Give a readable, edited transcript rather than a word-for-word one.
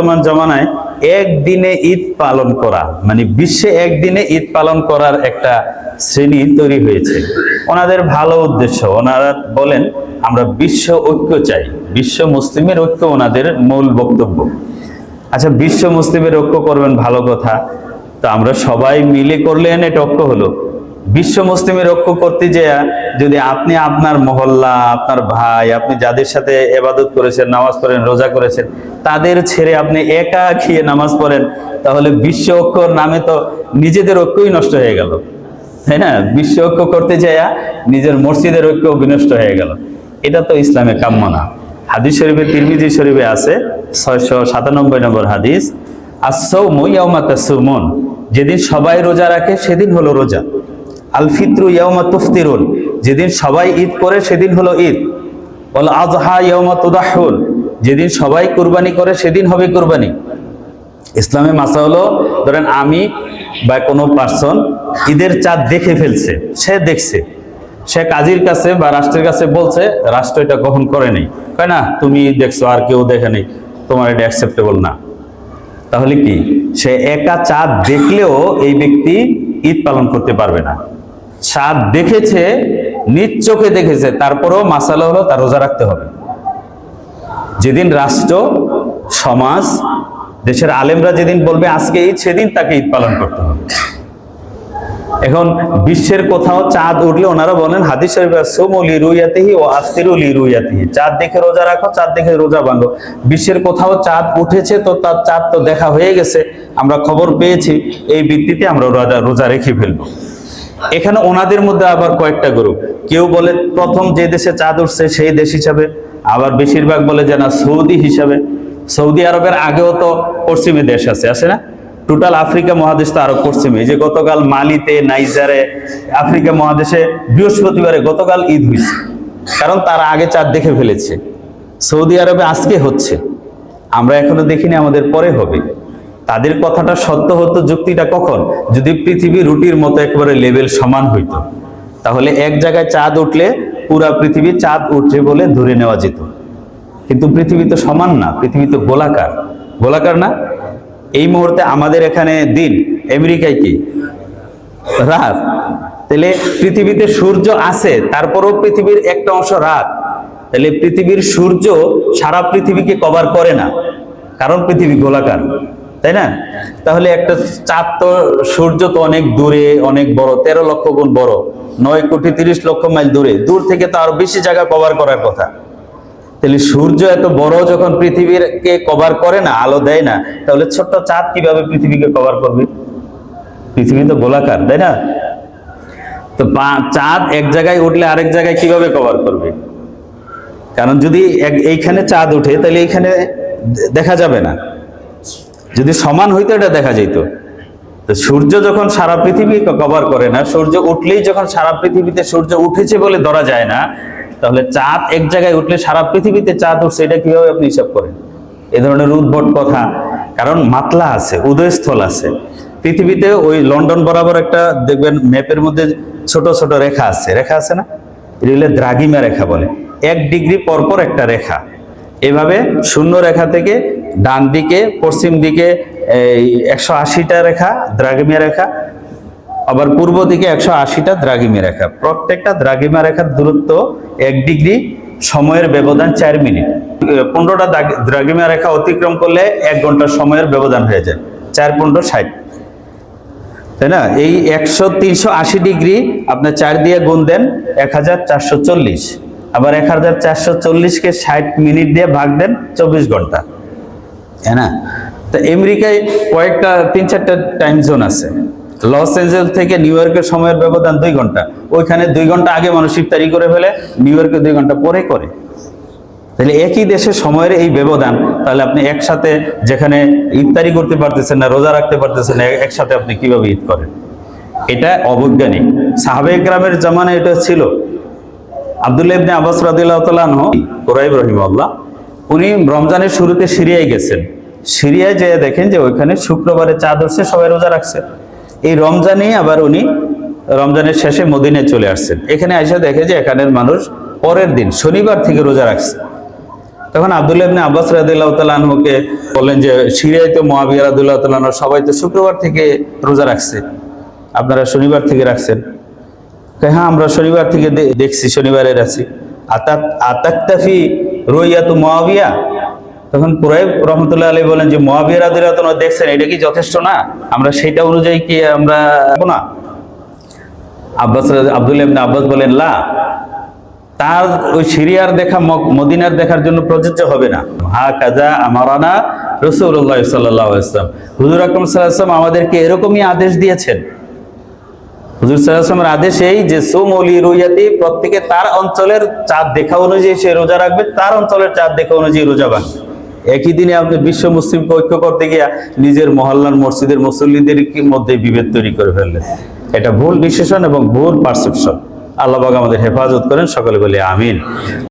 বর্তমান জমানায় একদিনে ঈদ পালন করা, মানে বিশ্বে একদিনে ঈদ পালন করার একটা শ্রেণী তৈরি হয়েছে। ওনাদের ভালো উদ্দেশ্য, ওনারা বলেন আমরা বিশ্ব ঐক্য চাই, বিশ্ব মুসলিমের ঐক্য ওনাদের মূল বক্তব্য। আচ্ছা, বিশ্ব মুসলিমের ঐক্য করবেন, ভালো কথা, তো আমরা সবাই মিলে করলেন এটা ঐক্য হলো। বিশ্ব মুসলিমের ঐক্য করতে যেয়ে যদি আপনি আপনার মহল্লা, আপনার ভাই, আপনি যাদের সাথে ইবাদত করেছেন, নামাজ পড়েন, রোজা করেছেন, তাদের ছেড়ে আপনি একা খেয়ে নামাজ পড়েন, তাহলে বিশ্ব ঐক্যর নামে তো নিজেদের ঐক্যই নষ্ট হয়ে গেল, তাই না? বিশ্ব ঐক্য করতে যেয়ে নিজের মসজিদের ঐক্য বিনষ্ট হয়ে গেল। এটা তো ইসলামে কাম্য না। হাদিস শরীফে, তিরমিজি শরীফে আছে 697 নম্বর হাদিস, আস-সাওমু ইয়াওমা তাসুমুন, যেদিন সবাই রোজা রাখে সেদিন হলো রোজা। আল ফিত্রু ইয়াওমা তুফতিরুন, যেদিন সবাই ঈদ করে সেদিন হলো ঈদ। ওয়াল আযহা ইয়াওমা তুদাহুন, যেদিন সবাই কুরবানি করে সেদিন হবে কুরবানি। ইসলামে মাসা হলো, ধরেন আমি বা কোনো পার্সন ঈদের চাঁদ দেখে ফেলছে, সে দেখছে, সে কাজীর কাছে বা রাষ্ট্রের কাছে বলছে, রাষ্ট্র এটা গ্রহণ করে নেই, কয় না তুমি দেখছো আর কেউ দেখে নেই, তোমার এটা অ্যাকসেপ্টেবল না। তাহলে কি, সে একা চাঁদ দেখলেও এই ব্যক্তি ঈদ পালন করতে পারবে না। চাঁদ দেখেছে, নিজ চোখে দেখেছে, তারপরেও মাসালা হলো তার রোজা রাখতে হবে। যেদিন রাষ্ট্র, সমাজ, দেশের আলেমরা যেদিন বলবে আজকে ঈদ, সেদিন তাকে ঈদ পালন করতে হবে। এখন বিশ্বের কোথাও চাঁদ উঠলে ওনারা বলেন হাদিস শরীফে, সুমু লিরুয়াতিহি ওয়া আফতিরু লিরুয়াতিহি, চাঁদ দেখে রোজা রাখো, চাঁদ দেখে রোজা ভাঙো। বিশ্বের কোথাও চাঁদ উঠেছে, তো তার চাঁদ তো দেখা হয়ে গেছে, আমরা খবর পেয়েছি, এই ভিত্তিতে আমরা রোজা রেখে ফেলবো। এখানে ওনাদের মধ্যে আবার কয়েকটা গ্রুপ, কেউ বলে প্রথম যে দেশে চাঁদ উঠছে সেই দেশ হিসাবে, আবার বেশিরভাগ বলে যে না সৌদি হিসাবে। সৌদি আরবের আগেও তো পশ্চিমী দেশ আছে না? টোটাল আফ্রিকা মহাদেশ তো আরো পশ্চিমে। এই যে গতকাল মালিতে, নাইজারে, আফ্রিকা মহাদেশে বৃহস্পতিবারে গতকাল ঈদ হয়েছে, কারণ তারা আগে চাঁদ দেখে ফেলেছে। সৌদি আরবে আজকে হচ্ছে, আমরা এখনো দেখিনি, আমাদের পরে হবে। তাদের কথাটা সত্য হতো, যুক্তিটা কখন, যদি পৃথিবী রুটির মতো একেবারে লেভেল সমান হইতো, তাহলে এক জায়গায় চাঁদ উঠলে পুরা পৃথিবী চাঁদ উঠছে বলে ধরে নেওয়া যেত। কিন্তু পৃথিবী তো সমান না, পৃথিবী তো গোলাকার, গোলাকার না? এই মুহূর্তে আমাদের এখানে দিন, আমেরিকায় কি রাত। তাহলে পৃথিবীতে সূর্য আছে, তারপরও পৃথিবীর একটা অংশ রাত। তাহলে পৃথিবীর সূর্য সারা পৃথিবীকে কভার করে না, কারণ পৃথিবী গোলাকার, তাই না? তাহলে একটা চাঁদ তো, সূর্য তো অনেক দূরে, অনেক বড়, 13 লক্ষ গুণ বড়, 9,30,00,000 মাইল দূরে, দূর থেকে তো আরো বেশি জায়গা কভার করার কথা। তাহলে সূর্য এত বড় যখন পৃথিবীকে কভার করে না, আলো দেয় না, তাহলে ছোট্ট চাঁদ কিভাবে পৃথিবীকে কভার করবে? পৃথিবী তো গোলাকার, তাই না? তো চাঁদ এক জায়গায় উঠলে আরেক জায়গায় কিভাবে কভার করবে? কারণ যদি এইখানে চাঁদ উঠে, তাহলে এইখানে দেখা যাবে না। যদি সমান হইতো এটা দেখা যেত। তো সূর্য যখন সারা পৃথিবীকে কভার করে না, সূর্য উঠলেই যখন সারা পৃথিবীতে সূর্য উঠেছে বলে ধরা যায় না, তাহলে চাঁদ এক জায়গায় উঠলে সারা পৃথিবীতে চাঁদ উঠছে, এটা কিভাবে আপনি হিসাব করেন? এ ধরনের উদ্ভট কথা। কারণ মাতলা আছে, উদয়স্থল আছে পৃথিবীতে। ওই লন্ডন বরাবর একটা দেখবেন ম্যাপের মধ্যে ছোট ছোট রেখা আছে না? এটা দ্রাঘিমা রেখা বলে। 1 ডিগ্রি পরপর একটা রেখা, এভাবে শূন্য রেখা থেকে ডান দিকে পশ্চিম দিকে 180টা রেখা, দ্রাঘিমা রেখা, আবার পূর্ব দিকে 180টা দ্রাঘিমা রেখা। প্রত্যেকটা দ্রাঘিমা রেখার দূরত্ব 1 ডিগ্রি, সময়ের ব্যবধান 4 মিনিট। 15টা দ্রাঘিমা রেখা অতিক্রম করলে 1 ঘন্টার সময়ের ব্যবধান হয়ে যায়, 4×15=60, তাই না? এই 380 ডিগ্রি আপনার 4 দিয়ে গুণ দেন, 1440, আবার 1440কে 60 মিনিট দিয়ে ভাগ দেন, 24 ঘন্টা, তাই না? তো আমেরিকায় কয়েকটা 3-4টা টাইম জোন আছে। লস এঞ্জেলস থেকে নিউ ইয়র্কের সময়ের ব্যবধান 2 ঘন্টা, ওইখানে 2 ঘন্টা আগে মানুষ ইফতারি করে ফেলে, নিউ ইয়র্কে 2 ঘন্টা পরে করে। তাহলে একই দেশে সময়ের এই ব্যবধান, তাহলে আপনি একসাথে যেখানে ইফতারি করতে পারতেছেন না, রোজা রাখতে পারতেছেন না, একসাথে আপনি কিভাবে ঈদ করেন? এটা অবৈজ্ঞানিক। সাহাবায়ে কেরামের জামানায় এটা ছিল। আব্দুল্লাহ ইবনে আব্বাস রাদিয়াল্লাহু তাআলা আনহু, কুরাইব রাহিমাহুল্লাহ, উনি রমজানের শুরুতে সিরিয়ায় গেছেন। সিরিয়ায় যেয়ে দেখেন যে ওইখানে শুক্রবারে চাঁদ উঠছে, সবাই রোজা রাখছে। এই রমজানেই আবার উনি রমজানের শেষে মদিনায় চলে আসছেন। এখানে এসে দেখে যে এখানের মানুষ পরের দিন শনিবার থেকে রোজা রাখছে। তখন আব্দুল্লাহ ইবনে আব্বাস রাদিয়াল্লাহু তাআলা আনহুকে বললেন যে সিরিয়ায় তো মুয়াবিয়া রাদিয়াল্লাহু তাআলা আনহু সবাই তো শুক্রবার থেকে রোজা রাখছে, আপনারা শনিবার থেকে রাখছেন। হ্যাঁ, আমরা শনিবার থেকে দেখছি, শনিবারে রাখছি। আতাকতাফি রুইয়াতু মুয়াবিয়া, তখন কুরাইব রহমতুল্লাহ আলাইহি বলেন যে মুয়াবিয়া রাদিয়াল্লাহু তাআলা দেখছেন, এটা কি যথেষ্ট না? আমরা সেটা অনুযায়ী কি আমরা না? আব্দুল্লাহ ইবনে আব্বাস বলেন লা, তার ওই সিরিয়ার দেখা মদিনার দেখার জন্য প্রযোজ্য হবে না। হা কাজা আমারানা রাসূলুল্লাহ সাল্লাল্লাহু আলাইহি ওয়াসাল্লাম, হুজুর আকরাম সাল্লাল্লাহু আলাইহি ওয়াসাল্লাম আমাদেরকে এরকমই আদেশ দিয়েছেন। হুজুর সাল্লাল্লাহু আলাইহি ওয়াসাল্লামের আদেশ এই যে সুমু লিরুয়াতি, প্রত্যেকে তার অঞ্চলের চাঁদ দেখা অনুযায়ী সে রোজা রাখবে, তার অঞ্চলের চাঁদ দেখা অনুযায়ী রোজা রাখবে। একই দিনে আপনি বিশ্ব মুসলিমকে ঐক্য করতে গিয়া নিজের মহল্লার মসজিদের মুসল্লিদের মধ্যে বিভেদ তৈরি করে ফেললেন। এটা ভুল বিশ্লেষণ এবং ভুল পারসেপশন। আল্লাহ পাক আমাদের হেফাজত করেন, সকলে বলি আমিন।